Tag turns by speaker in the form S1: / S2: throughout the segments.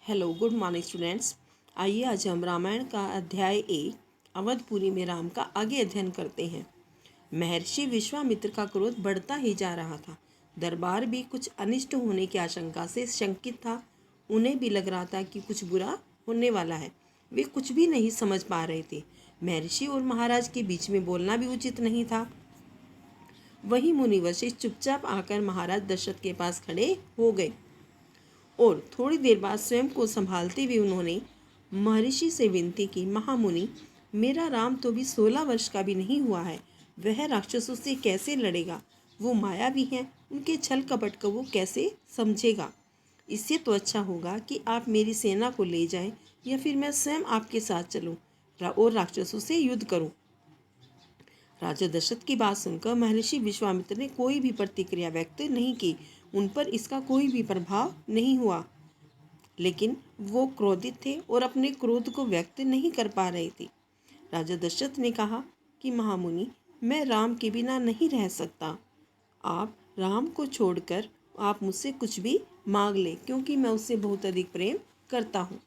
S1: Hello good morning students. आइए आज हम रामायण का अध्याय 1 अवधपुरी में राम का आगे अध्ययन करते हैं। महर्षि विश्वामित्र का क्रोध बढ़ता ही जा रहा था। दरबार भी कुछ अनिष्ट होने की आशंका से शंकित था। उन्हें भी लग रहा था कि कुछ बुरा होने वाला है। वे कुछ भी नहीं समझ पा रहे थे। महर्षि और महाराज के बीच में बोलना भी उचित नहीं था। वहीं मुनि वशिष्ठ चुपचाप आकर महाराज दशरथ के पास खड़े हो गए और थोड़ी देर बाद स्वयं को संभालते हुए उन्होंने महर्षि से विनती की, महामुनि, मेरा राम तो भी 16 वर्ष का भी नहीं हुआ है। वह राक्षसों से कैसे लड़ेगा? वो मायावी हैं, उनके छल कपट को वो कैसे समझेगा? इससे तो अच्छा होगा कि आप मेरी सेना को ले जाएं या फिर मैं स्वयं आपके साथ चलूं और राक्षसों से युद्ध करूं। राजा दशरथ की बात सुनकर महर्षि विश्वामित्र ने कोई भी प्रतिक्रिया व्यक्त नहीं की। उन पर इसका कोई भी प्रभाव नहीं हुआ, लेकिन वो क्रोधित थे और अपने क्रोध को व्यक्त नहीं कर पा रहे थे। राजा दशरथ ने कहा कि महामुनि, मैं राम के बिना नहीं रह सकता। आप राम को छोड़कर आप मुझसे कुछ भी मांग ले, क्योंकि मैं उससे बहुत अधिक प्रेम करता हूँ।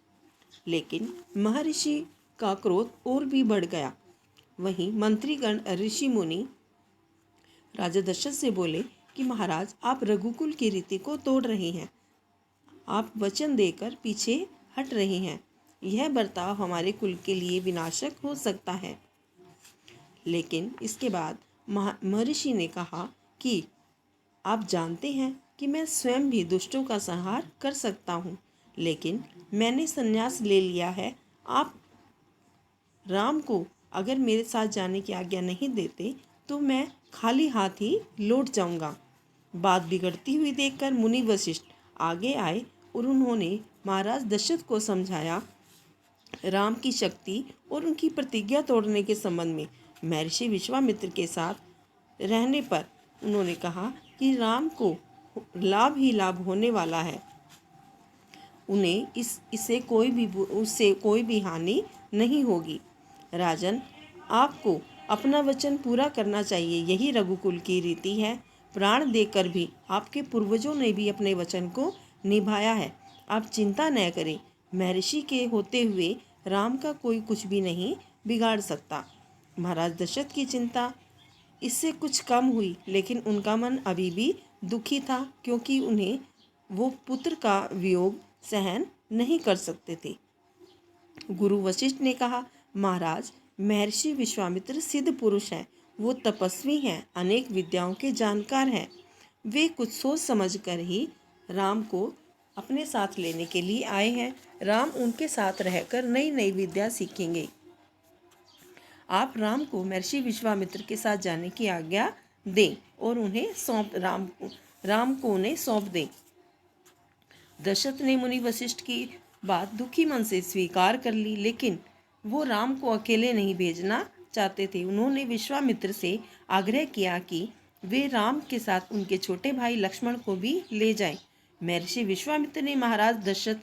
S1: लेकिन महर्षि का क्रोध और भी बढ़ गया। वहीं मंत्रीगण ऋषि मुनि राजा दशरथ से बोले कि महाराज, आप रघुकुल की रीति को तोड़ रहे हैं। आप वचन देकर पीछे हट रहे हैं। यह बर्ताव हमारे कुल के लिए विनाशक हो सकता है। लेकिन इसके बाद महर्षि ने कहा कि आप जानते हैं कि मैं स्वयं भी दुष्टों का संहार कर सकता हूँ, लेकिन मैंने संन्यास ले लिया है। आप राम को अगर मेरे साथ जाने की आज्ञा नहीं देते तो मैं खाली हाथ ही लौट जाऊंगा। बात बिगड़ती हुई देखकर मुनि वशिष्ठ आगे आए और उन्होंने महाराज दशरथ को समझाया। राम की शक्ति और उनकी प्रतिज्ञा तोड़ने के संबंध में महर्षि विश्वामित्र के साथ रहने पर उन्होंने कहा कि राम को लाभ ही लाभ होने वाला है। उन्हें इससे कोई भी हानि नहीं होगी। राजन, आपको अपना वचन पूरा करना चाहिए। यही रघुकुल की रीति है। प्राण देकर भी आपके पूर्वजों ने भी अपने वचन को निभाया है। आप चिंता न करें। महर्षि के होते हुए राम का कोई कुछ भी नहीं बिगाड़ सकता। महाराज दशरथ की चिंता इससे कुछ कम हुई, लेकिन उनका मन अभी भी दुखी था, क्योंकि उन्हें वो पुत्र का वियोग सहन नहीं कर सकते थे। गुरु वशिष्ठ ने कहा, महाराज, महर्षि विश्वामित्र सिद्ध पुरुष हैं। वो तपस्वी हैं, अनेक विद्याओं के जानकार हैं। वे कुछ सोच समझकर ही राम को अपने साथ लेने के लिए आए हैं। राम उनके साथ रहकर नई नई विद्या सीखेंगे। आप राम को महर्षि विश्वामित्र के साथ जाने की आज्ञा दें और राम को उन्हें सौंप दें। दशरथ ने मुनि वशिष्ठ की बात दुखी मन से स्वीकार कर ली, लेकिन वो राम को अकेले नहीं भेजना चाहते थे। उन्होंने विश्वामित्र से आग्रह किया कि वे राम के साथ उनके छोटे भाई लक्ष्मण को भी ले जाएं। महर्षि विश्वामित्र ने महाराज दशरथ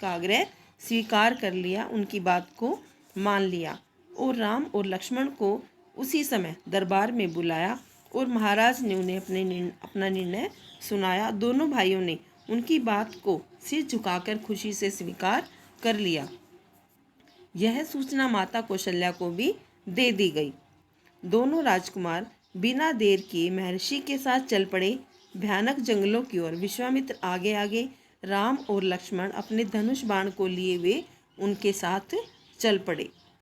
S1: का आग्रह स्वीकार कर लिया, उनकी बात को मान लिया और राम और लक्ष्मण को उसी समय दरबार में बुलाया और महाराज ने उन्हें अपना निर्णय सुनाया। दोनों भाइयों ने उनकी बात को सिर झुकाकर खुशी से स्वीकार कर लिया। यह सूचना माता कौशल्या को भी दे दी गई। दोनों राजकुमार बिना देर किए महर्षि के साथ चल पड़े भयानक जंगलों की ओर। विश्वामित्र आगे आगे, राम और लक्ष्मण अपने धनुष बाण को लिए हुए उनके साथ चल पड़े।